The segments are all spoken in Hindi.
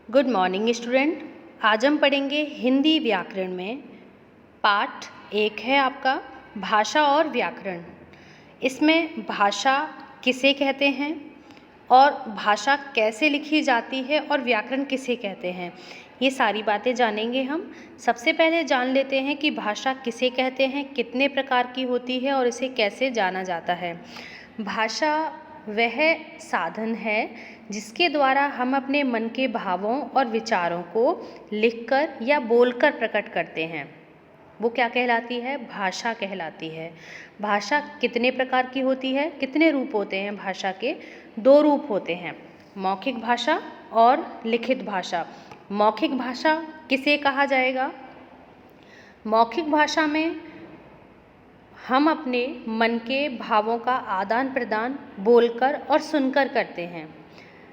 Good morning student. आज हम पढ़ेंगे हिंदी व्याकरण में पाठ 1 है आपका भाषा और व्याकरण। इसमें भाषा किसे कहते हैं और भाषा कैसे लिखी जाती है और व्याकरण किसे कहते हैं, ये सारी बातें जानेंगे हम। सबसे पहले जान लेते हैं कि भाषा किसे कहते हैं, कितने प्रकार की होती है और इसे कैसे जाना जाता है। भाषा वह साधन है जिसके द्वारा हम अपने मन के भावों और विचारों को लिखकर या बोलकर प्रकट करते हैं। वो क्या कहलाती है? भाषा कहलाती है। भाषा कितने प्रकार की होती है? कितने रूप होते हैं भाषा के? 2 रूप होते हैं, मौखिक भाषा और लिखित भाषा। मौखिक भाषा किसे कहा जाएगा? मौखिक भाषा में हम अपने मन के भावों का आदान प्रदान बोलकर और सुनकर करते हैं।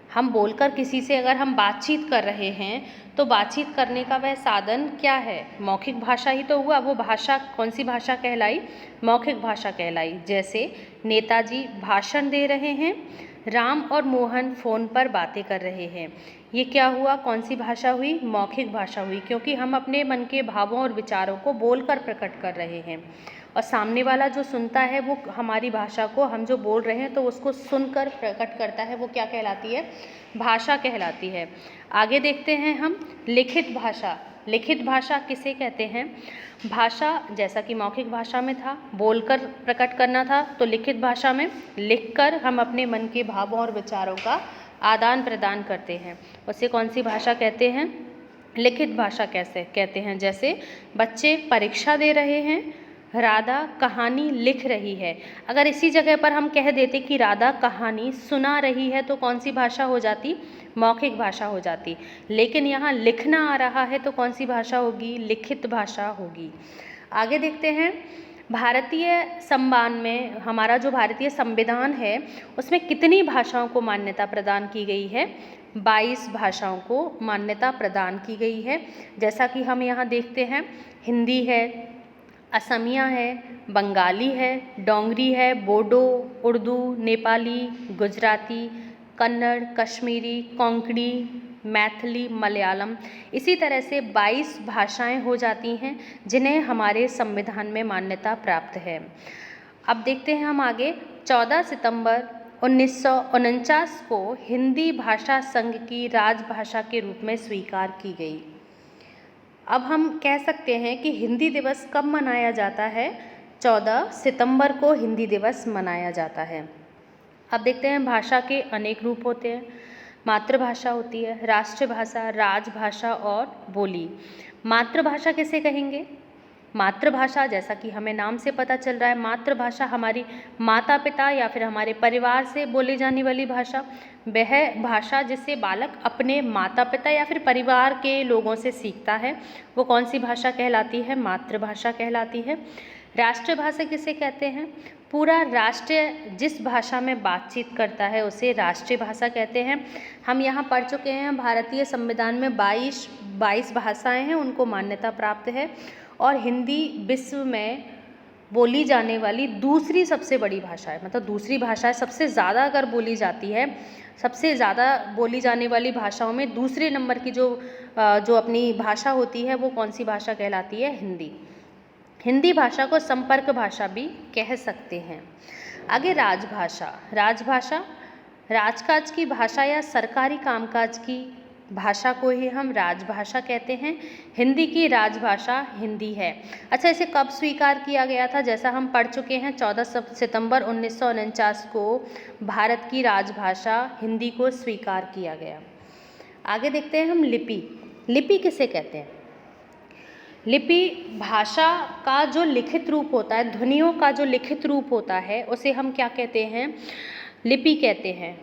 हम बोलकर किसी से अगर हम बातचीत कर रहे हैं तो बातचीत करने का वह साधन क्या है? मौखिक भाषा ही तो हुआ। वो भाषा कौन सी भाषा कहलाई? मौखिक भाषा कहलाई। जैसे नेताजी भाषण दे रहे हैं, राम और मोहन फ़ोन पर बातें कर रहे हैं। ये क्या हुआ? कौन सी भाषा हुई? मौखिक भाषा हुई, क्योंकि हम अपने मन के भावों और विचारों को बोलकर प्रकट कर रहे हैं और सामने वाला जो सुनता है वो हमारी भाषा को, हम जो बोल रहे हैं तो उसको सुनकर प्रकट करता है। वो क्या कहलाती है? भाषा कहलाती है। आगे देखते हैं हम लिखित भाषा। लिखित भाषा किसे कहते हैं? भाषा जैसा कि मौखिक भाषा में था, बोलकर प्रकट करना था, तो लिखित भाषा में लिखकर हम अपने मन के भावों और विचारों का आदान प्रदान करते हैं। उसे कौन सी भाषा कहते हैं? लिखित भाषा कैसे कहते हैं? जैसे बच्चे परीक्षा दे रहे हैं, राधा कहानी लिख रही है। अगर इसी जगह पर हम कह देते कि राधा कहानी सुना रही है तो कौन सी भाषा हो जाती? मौखिक भाषा हो जाती। लेकिन यहाँ लिखना आ रहा है तो कौन सी भाषा होगी? लिखित भाषा होगी। आगे देखते हैं भारतीय संविधान में, हमारा जो भारतीय संविधान है उसमें कितनी भाषाओं को मान्यता प्रदान की गई है? 22 भाषाओं को मान्यता प्रदान की गई है। जैसा कि हम यहाँ देखते हैं, हिंदी है, असमिया है, बंगाली है, डोंगरी है, बोडो, उर्दू, नेपाली, गुजराती, कन्नड़, कश्मीरी, कोंकणी, मैथिली, मलयालम। इसी तरह से 22 भाषाएं हो जाती हैं जिन्हें हमारे संविधान में मान्यता प्राप्त है। अब देखते हैं हम आगे। 14 सितंबर 1949 को हिंदी भाषा संघ की राजभाषा के रूप में स्वीकार की गई। अब हम कह सकते हैं कि हिंदी दिवस कब मनाया जाता है? 14 सितंबर को हिंदी दिवस मनाया जाता है। अब देखते हैं भाषा के अनेक रूप होते हैं। मातृभाषा होती है, राष्ट्रभाषा, राजभाषा और बोली। मातृभाषा किसे कहेंगे? मातृभाषा जैसा कि हमें नाम से पता चल रहा है, मातृभाषा हमारी माता पिता या फिर हमारे परिवार से बोली जाने वाली भाषा। वह भाषा जिसे बालक अपने माता पिता या फिर परिवार के लोगों से सीखता है, वो कौन सी भाषा कहलाती है? मातृभाषा कहलाती है। राष्ट्रभाषा किसे कहते हैं? पूरा राष्ट्र जिस भाषा में बातचीत करता है उसे राष्ट्रीय भाषा कहते हैं। हम यहाँ पढ़ चुके हैं, भारतीय संविधान में 22 भाषाएं हैं, उनको मान्यता प्राप्त है और हिंदी विश्व में बोली जाने वाली दूसरी सबसे बड़ी भाषा है। मतलब दूसरी भाषा है, सबसे ज़्यादा अगर बोली जाती है, सबसे ज़्यादा बोली जाने वाली भाषाओं में दूसरे नंबर की जो अपनी भाषा होती है वो कौन सी भाषा कहलाती है? हिंदी। हिंदी भाषा को संपर्क भाषा भी कह सकते हैं। आगे राजभाषा। राजभाषा राजकाज की भाषा या सरकारी कामकाज की भाषा को ही हम राजभाषा कहते हैं। हिंदी की राजभाषा हिंदी है। अच्छा, इसे कब स्वीकार किया गया था? जैसा हम पढ़ चुके हैं, 14 सितंबर 1949 को भारत की राजभाषा हिंदी को स्वीकार किया गया। आगे देखते हैं हम लिपि। लिपि किसे कहते हैं? लिपि भाषा का जो लिखित रूप होता है, ध्वनियों का जो लिखित रूप होता है उसे हम क्या कहते हैं? लिपि कहते हैं।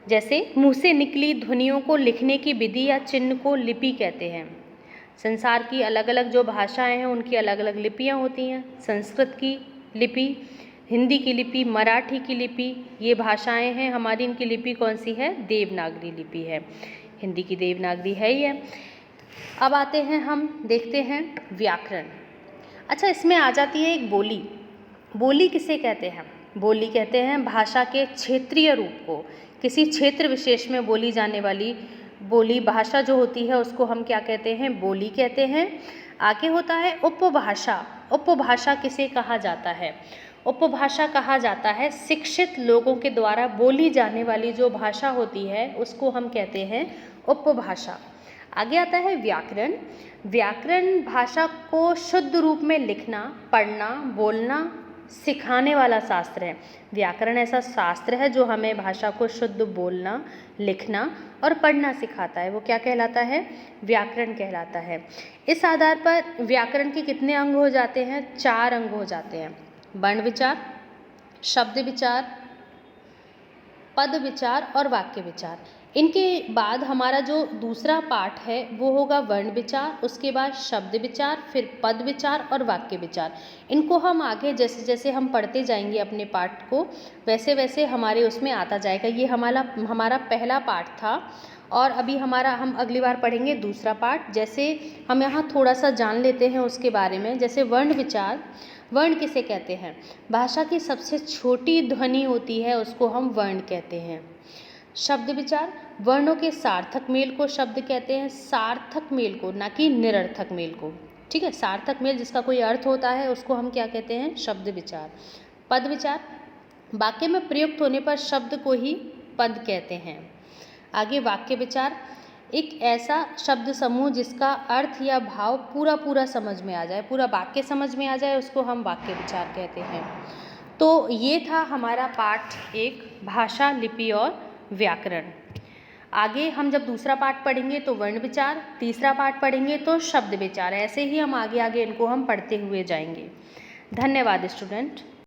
जैसे मुंह से निकली ध्वनियों को लिखने की विधि या चिन्ह को लिपि कहते हैं। संसार की अलग अलग जो भाषाएं हैं उनकी अलग अलग लिपियां होती हैं। संस्कृत की लिपि, हिंदी की लिपि, मराठी की लिपि, ये भाषाएं हैं हमारी। इनकी लिपि कौन सी है? देवनागरी लिपि है। हिंदी की देवनागरी है ही है। अब आते हैं, हम देखते हैं व्याकरण। अच्छा, इसमें आ जाती है एक बोली। बोली किसे कहते हैं? बोली कहते हैं भाषा के क्षेत्रीय रूप को, किसी क्षेत्र विशेष में बोली जाने वाली बोली भाषा जो होती है उसको हम क्या कहते हैं? बोली कहते हैं। आगे होता है उपभाषा। उपभाषा किसे कहा जाता है? उपभाषा कहा जाता है शिक्षित लोगों के द्वारा बोली जाने वाली जो भाषा होती है उसको हम कहते हैं उपभाषा। आगे आता है व्याकरण। व्याकरण भाषा को शुद्ध रूप में लिखना, पढ़ना, बोलना सिखाने वाला शास्त्र है। व्याकरण ऐसा शास्त्र है जो हमें भाषा को शुद्ध बोलना, लिखना और पढ़ना सिखाता है। वो क्या कहलाता है? व्याकरण कहलाता है। इस आधार पर व्याकरण के कितने अंग हो जाते हैं? 4 अंग हो जाते हैं। वर्ण विचार, शब्द विचार, पद विचार और वाक्य विचार। इनके बाद हमारा जो दूसरा पार्ट है वो होगा वर्ण विचार, उसके बाद शब्द विचार, फिर पद विचार और वाक्य विचार। इनको हम आगे जैसे जैसे हम पढ़ते जाएंगे अपने पाठ को, वैसे वैसे हमारे उसमें आता जाएगा। ये हमारा पहला पार्ट था और अभी हम अगली बार पढ़ेंगे दूसरा पार्ट। जैसे हम यहाँ थोड़ा सा जान लेते हैं उसके बारे में। जैसे वर्ण विचार, वर्ण किसे कहते हैं? भाषा की सबसे छोटी ध्वनि होती है उसको हम वर्ण कहते हैं। शब्द विचार, वर्णों के सार्थक मेल को शब्द कहते हैं, सार्थक मेल को, ना कि निरर्थक मेल को। ठीक है, सार्थक मेल जिसका कोई अर्थ होता है उसको हम क्या कहते हैं? शब्द विचार। पद विचार, वाक्य में प्रयुक्त होने पर शब्द को ही पद कहते हैं। आगे वाक्य विचार, एक ऐसा शब्द समूह जिसका अर्थ या भाव पूरा समझ में आ जाए, पूरा वाक्य समझ में आ जाए, उसको हम वाक्य विचार कहते हैं। तो ये था हमारा पाठ 1, भाषा, लिपि और व्याकरण। आगे हम जब दूसरा पाठ पढ़ेंगे तो वर्ण विचार, तीसरा पाठ पढ़ेंगे तो शब्द विचार। ऐसे ही हम आगे इनको हम पढ़ते हुए जाएंगे। धन्यवाद स्टूडेंट।